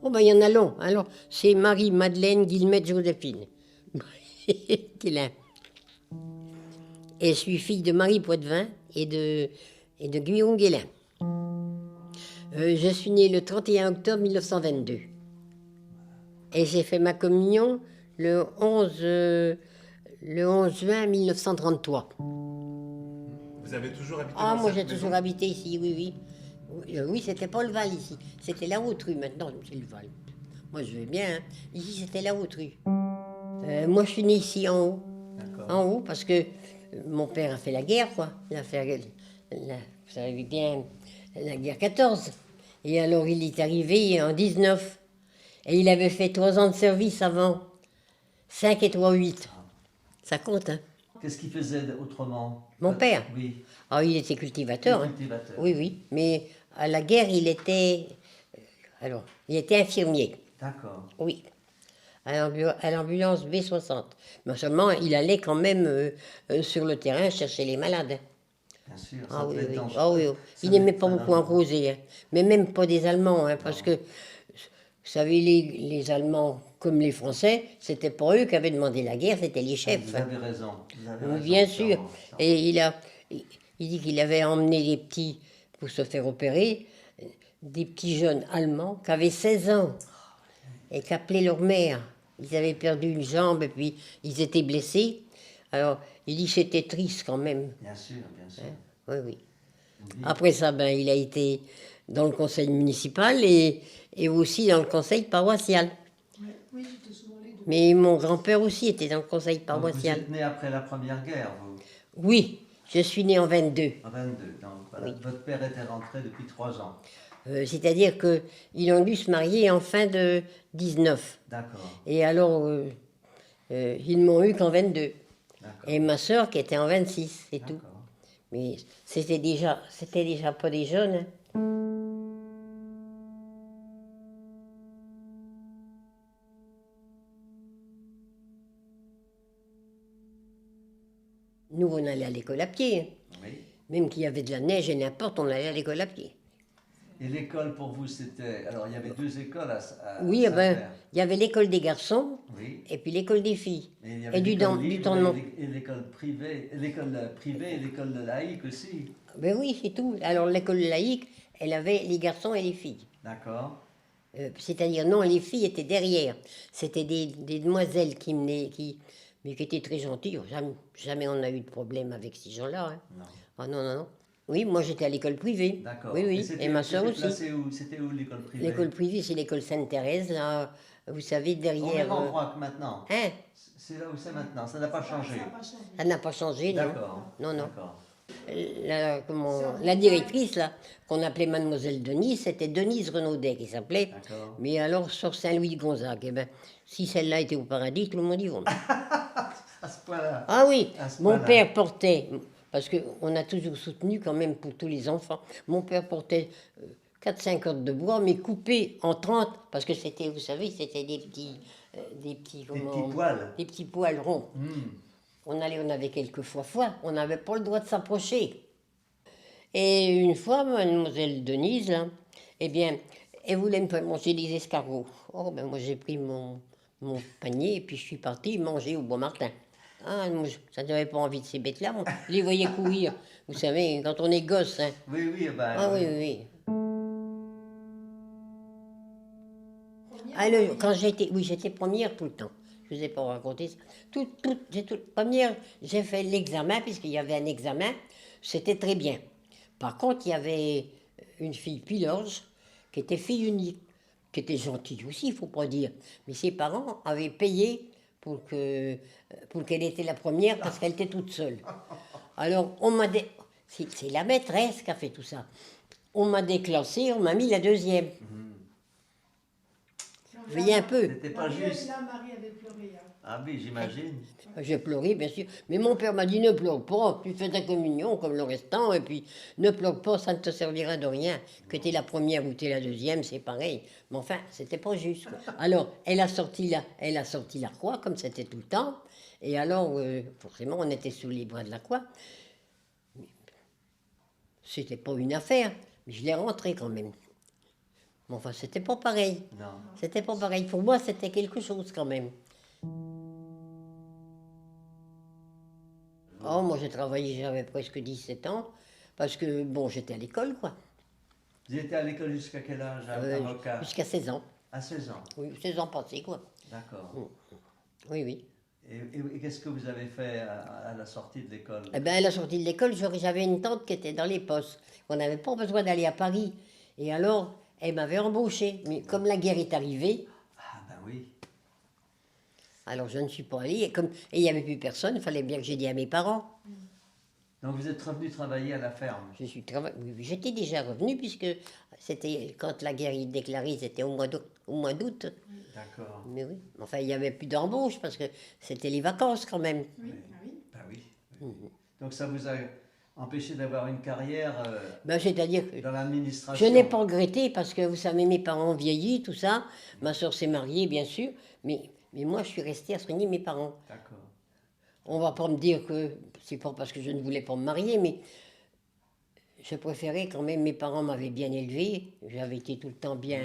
Oh, ben, il y en a long. Alors, c'est Marie-Madeleine Guillemette Joséphine. Guillain. Et je suis fille de Marie Poitvin et de Guillaume Guélin. Je suis née le 31 octobre 1922. Et j'ai fait ma communion le 11 juin 1933. Vous avez toujours habité Ah, dans moi cette j'ai maison? toujours habité ici, oui, oui. Oui, c'était pas le Val ici. C'était la haute rue maintenant, c'est le Val. Moi je veux bien, hein. Ici c'était la haute rue. Moi je suis née ici en haut. D'accord. En haut parce que mon père a fait la guerre, quoi. Il a fait, vous savez bien, la guerre 14. Et alors il est arrivé en 19. Et il avait fait 3 ans de service avant. 5 et 3, 8. Ça compte, hein. Qu'est-ce qu'il faisait autrement? Mon père. Oui, Ah, il était cultivateur. Hein. cultivateur. Oui, oui. Mais à la guerre, il était infirmier. D'accord. Oui. À l'ambulance B60. Mais seulement, il allait quand même sur le terrain chercher les malades. Bien sûr, ça Ah oui, devait être oui. dangereux. Ah, oui, oui. Ça Il devait n'aimait être pas très beaucoup en dangereux. causer. Hein. Mais même pas des Allemands. Hein, parce que, vous savez, les Allemands, comme les Français, c'était pas eux qui avaient demandé la guerre, c'était les chefs. Vous avez raison. Vous avez Oui, raison, bien sûr. sûrement. Et il dit qu'il avait emmené des petits, pour se faire opérer, des petits jeunes allemands qui avaient 16 ans et qui appelaient leur mère. Ils avaient perdu une jambe et puis ils étaient blessés. Alors, il dit que c'était triste quand même. Bien sûr, bien sûr. Oui, oui. Oui. Après ça, ben, il a été dans le conseil municipal et aussi dans le conseil paroissial. Oui, j'étais souvent les deux. Mais mon grand-père aussi était dans le conseil Donc vous paroissial. êtes né après la Première Guerre, vous? Oui, je suis née en 22. En 22. Donc voilà. Oui. Votre père était rentré depuis 3 ans. C'est-à-dire qu'ils ont dû se marier en fin de 19. D'accord. Et alors, ils m'ont eu qu'en 22. D'accord. Et ma sœur qui était en 26, c'est tout. D'accord. Mais c'était déjà pas des jeunes. Hein. Nous, on allait à l'école à pied. Hein. Oui. Même qu'il y avait de la neige et n'importe, on allait à l'école à pied. Et l'école pour vous, c'était... Alors, il y avait 2 écoles à Oui, eh ben, Saint-Père. il y avait l'école des garçons Oui. et puis l'école des filles. Et il y avait Et du l'école temps libre de mon... et l'école privée, et l'école laïque aussi. Ben oui, c'est tout. Alors l'école laïque, elle avait les garçons et les filles. D'accord. C'est-à-dire, non, les filles étaient derrière. C'était des demoiselles mais qui étaient très gentilles. Jamais on a eu de problème avec ces gens-là. Hein. Non. Ah non, non, non. Oui, moi j'étais à l'école privée. D'accord. Oui, oui. c'était- Et ma soeur c'était aussi. placé où? C'était où l'école privée? L'école privée, c'est l'école Sainte-Thérèse, là, vous savez, Au derrière. même endroit que maintenant. Hein? C'est là où c'est maintenant. Ça n'a pas changé. Ça n'a pas changé. Ça n'a pas changé, non. D'accord. Non, non. D'accord. La directrice, là, qu'on appelait Mademoiselle Denise, c'était Denise Renaudet qui s'appelait. D'accord. Mais alors, sur Saint-Louis-de-Gonzague, eh ben, si celle-là était au paradis, tout le monde y va. À ce point-là. Ah oui, À ce mon point-là. père portait, parce qu'on a toujours soutenu quand même pour tous les enfants, mon père portait 4-5 cordes de bois, mais coupées en 30, parce que c'était, vous savez, c'était des petits poils. Des petits poils ronds. On avait quelquefois foi, on n'avait pas le droit de s'approcher. Et une fois, mademoiselle Denise, là, eh bien, elle voulait me faire manger des escargots. Oh, ben moi j'ai pris mon panier et puis je suis partie manger au Bois-Martin. Ah, moi, ça n'avait pas envie de ces bêtes-là, moi. Je les voyais courir. Vous savez, quand on est gosse, hein. Oui, oui, ben, Ah oui, oui, oui. Ah, j'étais première tout le temps. Je ne vous ai pas raconté ça. Première, j'ai fait l'examen, puisqu'il y avait un examen, c'était très bien. Par contre, il y avait une fille Pilorge, qui était fille unique, qui était gentille aussi, il ne faut pas dire. Mais ses parents avaient payé pour qu'elle était la première, parce qu'elle était toute seule. Alors, c'est la maîtresse qui a fait tout ça. On m'a déclassée, on m'a mis la deuxième. Vous voyez un peu. c'était pas juste. Là, Marie avait pleuré. Hein. Ah oui, j'imagine. J'ai pleuré, bien sûr. Mais mon père m'a dit, ne pleure pas, tu fais ta communion comme le restant, et puis ne pleure pas, ça ne te servira de rien. Que tu es la première ou tu es la deuxième, c'est pareil. Mais enfin, c'était pas juste. Quoi. Alors, elle a sorti la croix, comme c'était tout le temps. Et alors, forcément, on était sous les bras de la croix. C'était pas une affaire, mais je l'ai rentrée quand même. Mais enfin, c'était pas pareil. Non. C'était pas pareil. Pour moi, c'était quelque chose quand même. Oh, moi, j'ai travaillé, j'avais presque 17 ans. Parce que, bon, j'étais à l'école, quoi. Vous étiez à l'école jusqu'à quel âge, avocat? Jusqu'à 16 ans. À 16 ans. Oui, 16 ans passés, quoi. D'accord. Oui, oui. Et qu'est-ce que vous avez fait à la sortie de l'école? Eh bien, à la sortie de l'école, j'avais une tante qui était dans les postes. On n'avait pas besoin d'aller à Paris. Et alors, elle m'avait embauché. Mais comme la guerre est arrivée, Ah ben oui. alors je ne suis pas allée. Et il n'y avait plus personne, il fallait bien que j'ai dit à mes parents. Donc vous êtes revenu travailler à la ferme? Oui, j'étais déjà revenue puisque c'était quand la guerre est déclarée, c'était au mois d'août. D'accord. Mais oui, enfin il n'y avait plus d'embauche parce que c'était les vacances quand même. Oui, ah oui. Ben oui. Donc ça vous a empêché d'avoir une carrière Ben, c'est-à-dire que dans l'administration? je n'ai pas regretté parce que vous savez, mes parents ont vieilli, tout ça. Ma soeur s'est mariée, bien sûr, mais moi je suis restée à soigner mes parents. D'accord. On va pas me dire que c'est pas parce que je ne voulais pas me marier, mais je préférais quand même, mes parents m'avaient bien élevé, j'avais été tout le temps bien.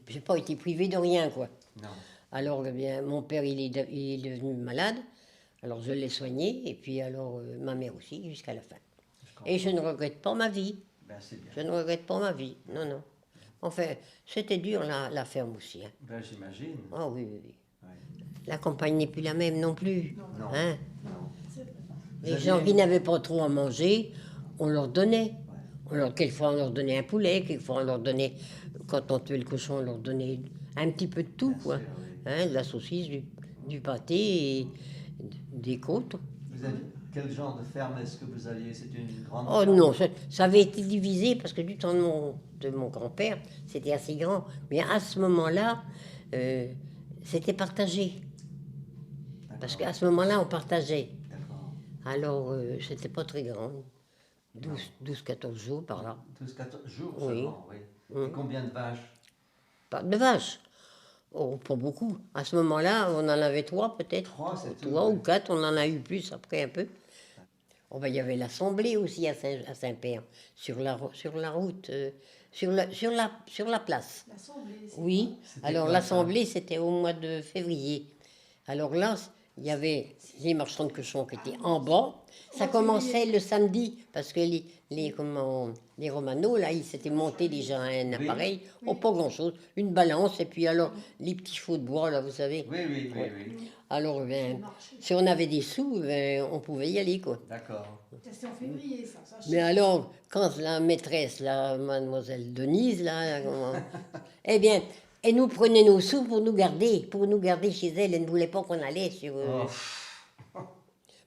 J'ai pas été privée de rien, quoi. Non. Alors, eh bien, mon père, il est devenu malade, alors je l'ai soigné, et puis alors ma mère aussi, jusqu'à la fin. Et je ne regrette pas ma vie. Ben c'est bien. Je ne regrette pas ma vie, non, non. Enfin, c'était dur, la ferme aussi. Hein. Ben j'imagine. Ah oui, oui, oui. Ouais. La campagne n'est plus la même non plus. Non. Hein. Non. C'est vrai. Les Vous gens aviez- qui n'avaient pas trop à manger, on leur donnait. Quelquefois, on leur donnait un poulet, quelquefois, on leur donnait, quand on tuait le cochon, on leur donnait un petit peu de tout, Bien quoi. sûr, oui. Hein, de la saucisse, du pâté et des côtes. Vous avez quel genre de ferme est-ce que vous aviez? C'est une grande Oh ferme? non, ça avait été divisé parce que du temps de mon grand-père, c'était assez grand. Mais à ce moment-là, c'était partagé. Parce qu'à ce moment-là, on partageait. D'accord. Alors, c'était pas très grand. 12-14 jours par là. 12-14 jours Oui. seulement, oui. Et combien de vaches? Pas de vaches. Oh, pas beaucoup. À ce moment-là, on en avait 3 peut-être. 3, c'est tout, 3 ouais. ou 4, on en a eu plus après un peu. Oh, ben, il y avait l'assemblée aussi à Saint-Père, sur la route, sur la place. L'Assemblée, c'est Oui, C'était alors quoi, l'assemblée c'était au mois de février. Alors là, il y avait les marchands de cochons qui étaient en bas. Ça commençait le samedi parce que les Romano, là, ils s'étaient montés déjà un appareil. Oh, pas grand-chose, une balance et puis alors les petits chevaux de bois, là, vous savez. Oui, oui, oui, oui. Alors, ben, marché. si on avait des sous, ben, on pouvait y aller, quoi. D'accord. C'était en février, ça. Mais alors, quand la maîtresse, la mademoiselle Denise, là, eh bien, elle nous prenait nos sous pour nous garder chez elle. Elle ne voulait pas qu'on allait sur... Oh.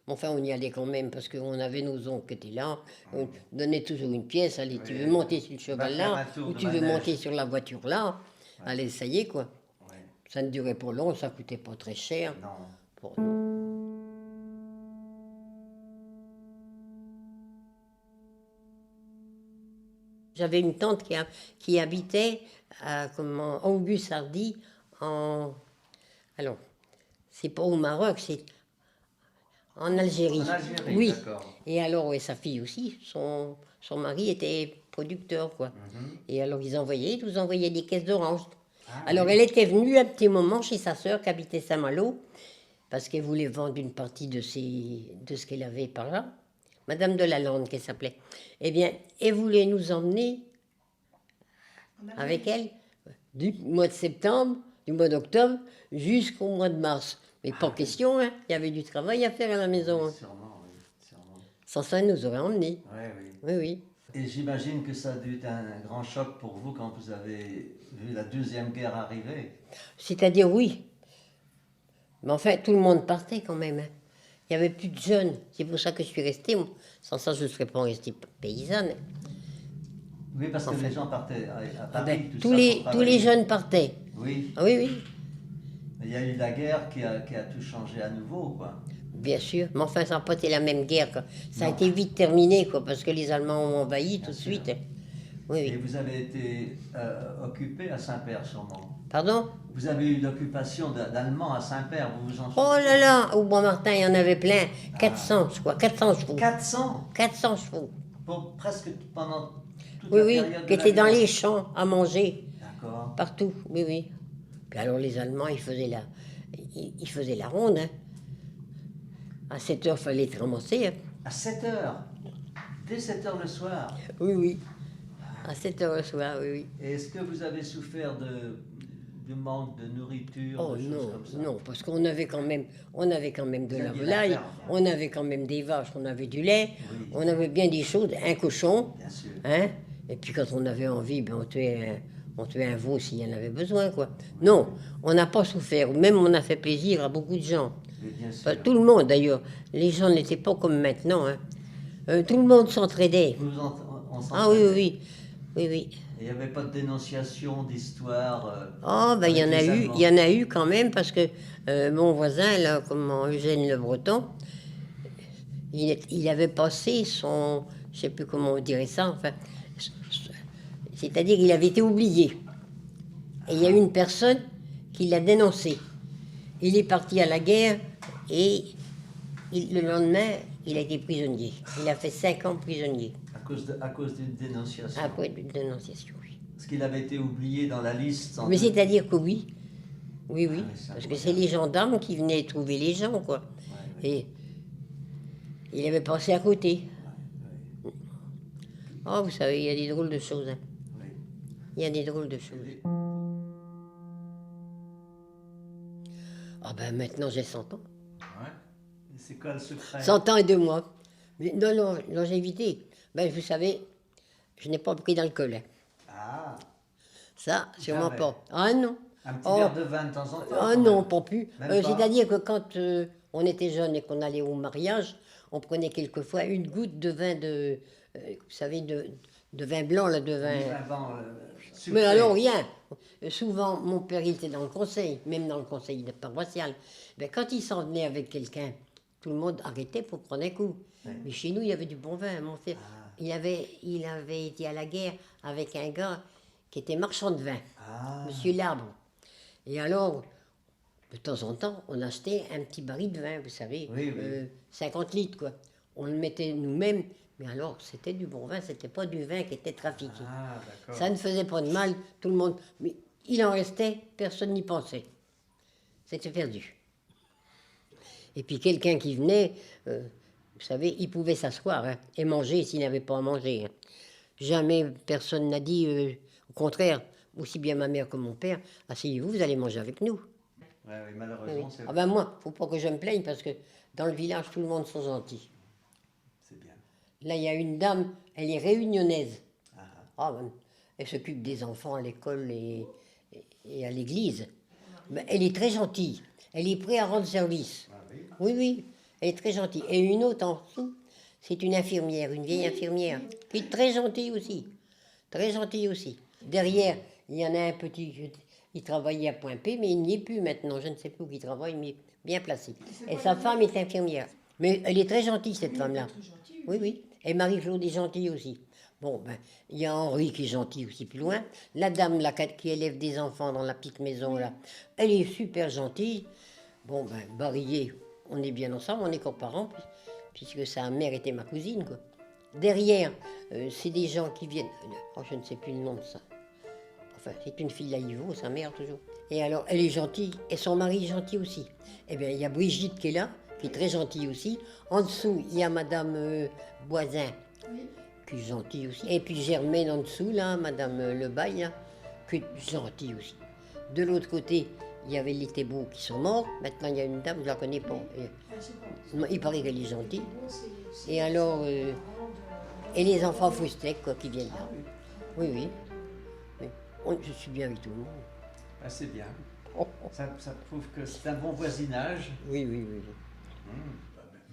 Enfin, on y allait quand même parce qu'on avait nos oncles qui étaient là. On donnait toujours une pièce. Allez, tu veux monter sur le cheval faire là un tour ou de tu veux manège. monter sur la voiture là. Allez, ça y est, quoi. Ouais. Ça ne durait pas long, ça coûtait pas très cher Non. pour nous. J'avais une tante qui habitait à Auguste Hardy alors, c'est pas au Maroc, c'est en Algérie. En Algérie, oui. d'accord. Et alors, et sa fille aussi, son mari était producteur, quoi. Et alors, ils nous envoyaient des caisses d'oranges. Ah, alors, elle était venue un petit moment chez sa sœur qui habitait Saint-Malo, parce qu'elle voulait vendre une partie de ce qu'elle avait par là. Madame de Lalande, qu'elle s'appelait. Eh bien, elle voulait nous emmener avec elle du mois de septembre, du mois d'octobre, jusqu'au mois de mars. Mais pas question, hein. Il y avait du travail à faire à la maison. Hein. Sûrement, oui. Sûrement. Sans ça, elle nous aurait emmenés. Oui, oui. Oui, oui. Et j'imagine que ça a dû être un grand choc pour vous quand vous avez vu la Deuxième Guerre arriver. C'est-à-dire, oui. Mais enfin, tout le monde partait quand même. Hein. Il n'y avait plus de jeunes. C'est pour ça que je suis restée. Moi. Sans ça, je ne serais pas restée paysanne. Oui, parce que Enfin. les gens partaient à Ah Paris. ben, tout tous ça, les pour tous les travailler. jeunes partaient. Oui. Ah oui, oui. Il y a eu la guerre qui a tout changé à nouveau, quoi. Bien sûr. Mais enfin, ça n'a pas été la même guerre. Quoi. Ça a été vite terminé, quoi, parce que les Allemands ont envahi tout de sûr. suite. Oui, Et oui. vous avez été occupé à Saint-Père, sûrement. Pardon? Vous avez eu l'occupation d'Allemands à Saint-Père, vous vous en Oh souvenez? là là! Au Bois-Martin, il y en avait plein. 400, je crois. 400 chevaux. 400 400 chevaux. pour presque pendant toute Oui, la oui, période de qui la étaient dans guerre. les champs à manger, D'accord. partout, oui, oui. Puis alors les Allemands, ils faisaient la ronde. Hein. À 7 heures, il fallait être ramassé. Hein. À 7 heures. Dès 7 heures le soir. Oui, oui. À 7 heures le soir, oui, oui. Et est-ce que vous avez souffert de manque de nourriture, Oh de choses non, comme ça? non, parce qu'on avait quand même, de Vous la aviez la volaille, ferme. on avait quand même des vaches, on avait du lait, Oui. on avait bien des choses, un cochon, Bien sûr. hein. Et puis quand on avait envie, ben on tuait un veau s'il y en avait besoin, quoi. Non, on n'a pas souffert, même on a fait plaisir à beaucoup de gens. Mais bien sûr. Enfin, tout le monde d'ailleurs, les gens n'étaient pas comme maintenant, hein. Tout le monde s'entraidait. On Ah oui, s'entraînait. oui, oui, oui, oui. Et il n'y avait pas de dénonciation d'histoire. Oh, ben, avec les Allemands. il y en a eu quand même, parce que mon voisin, là, comment, Eugène Le Breton, il avait passé son, je sais plus comment on dirait ça, enfin, c'est-à-dire qu'il avait été oublié. Et il y a eu une personne qui l'a dénoncé. Il est parti à la guerre et le lendemain, il a été prisonnier. Il a fait 5 ans prisonnier, À cause d'une dénonciation. après une dénonciation, oui. Parce qu'il avait été oublié dans la liste. Mais c'est-à-dire que oui, oui, oui, Ah, mais ça parce vaut que c'est bien. les gendarmes qui venaient trouver les gens, quoi. Ouais, ouais. Et il avait passé à côté. Ouais, Oh, vous savez, il y a des drôles de choses. Hein. ouais. Il y a des drôles de choses. Ah ben maintenant j'ai 100 ans. Ouais. Et c'est quoi le secret? 100 ans et 2 mois. Mais non, non, longévité. Ben vous savez, je n'ai pas pris d'alcool. Hein. Ah, Ça, sûrement Jamais. pas. Ah non. un petit Oh. verre de vin de temps en temps. Ah quand non, même. pas plus. Même pas. C'est-à-dire que quand on était jeune et qu'on allait au mariage, on prenait quelquefois une goutte de vin vous savez, de vin blanc, là, de vin... Du vin blanc, sucré. Mais alors rien. Souvent, mon père, il était dans le conseil, même dans le conseil paroissial. Ben, quand il s'en venait avec quelqu'un, tout le monde arrêtait pour prendre un coup. Ouais. Mais chez nous, il y avait du bon vin. Mon père, Ah. il avait été à la guerre avec un gars qui était marchand de vin, Ah, Monsieur Labre. Et alors, de temps en temps, on achetait un petit baril de vin, vous savez, Oui, oui. 50 litres, quoi. On le mettait nous-mêmes, mais alors, c'était du bon vin, c'était pas du vin qui était trafiqué. ah d'accord. Ça ne faisait pas de mal, tout le monde. Mais il en restait, personne n'y pensait. C'était perdu. Et puis quelqu'un qui venait, vous savez, il pouvait s'asseoir hein, et manger s'il n'avait pas à manger. Hein. Jamais personne n'a dit, au contraire, aussi bien ma mère que mon père, asseyez-vous, vous allez manger avec nous. Ouais, oui, Oui. malheureusement, c'est Ah ben moi, faut pas que je me plaigne parce que dans le village, tout le monde sont gentils. c'est bien. Là, il y a une dame, elle est réunionnaise. Ah, Ah, ben, elle s'occupe des enfants à l'école et à l'église. Ben, elle est très gentille. Elle est prête à rendre service. ah oui. Oui, oui, elle est très gentille. Et une autre en dessous, c'est une infirmière, une vieille infirmière, qui est très gentille aussi. Très gentille aussi. Derrière, il y en a un petit, il travaillait à Point-P, mais il n'y est plus maintenant. Je ne sais plus où il travaille, mais bien placé. Et sa femme est infirmière. Mais elle est très gentille, cette femme-là. Très gentil. Oui, oui. Et Marie-Claude est gentille aussi. Bon, ben, il y a Henri qui est gentil aussi plus loin. La dame là, qui élève des enfants dans la petite maison, là, elle est super gentille. Bon, ben, Barillet, on est bien ensemble, on est coparents, puisque sa mère était ma cousine, quoi. Derrière, c'est des gens qui viennent... Oh, je ne sais plus le nom de ça. Enfin, c'est une fille à Yvon, sa mère toujours. Et alors, elle est gentille, et son mari est gentil aussi. Eh bien, il y a Brigitte qui est là, qui est très gentille aussi. En dessous, il y a Madame Boisin, Oui. qui est gentille aussi. Et puis Germaine en dessous, là, Madame Lebaille, là, qui est gentille aussi. De l'autre côté, il y avait les Thébault qui sont morts. Maintenant, il y a une dame, je ne la connais pas. Et, Ah, c'est bon. il paraît qu'elle est gentille. Bon, c'est- Et alors, c'est- et les enfants Foustec, quoi, qui viennent là. Oui, oui. Oui. Je suis bien avec tout le monde. Ah, c'est bien. Ça prouve que c'est un bon voisinage. Oui, oui, oui.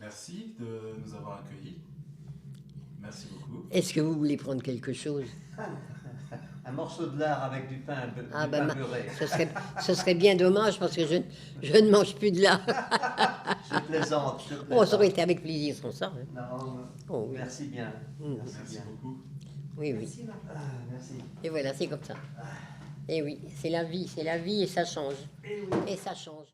Merci de nous avoir accueillis. Merci beaucoup. Est-ce que vous voulez prendre quelque chose? Un morceau de lard avec du pain, Ah du ben, pain beurré. ce serait bien dommage parce que je ne mange plus de là. Je plaisante, je Oh, ça plaisante. aurait été avec plaisir sans ça. Hein. Non, Oh, oui. merci bien. Merci Merci bien. beaucoup. Oui, oui. Merci, Marie. Ah, merci. Et voilà, c'est comme ça. Et oui, c'est la vie et ça change. Et ça change.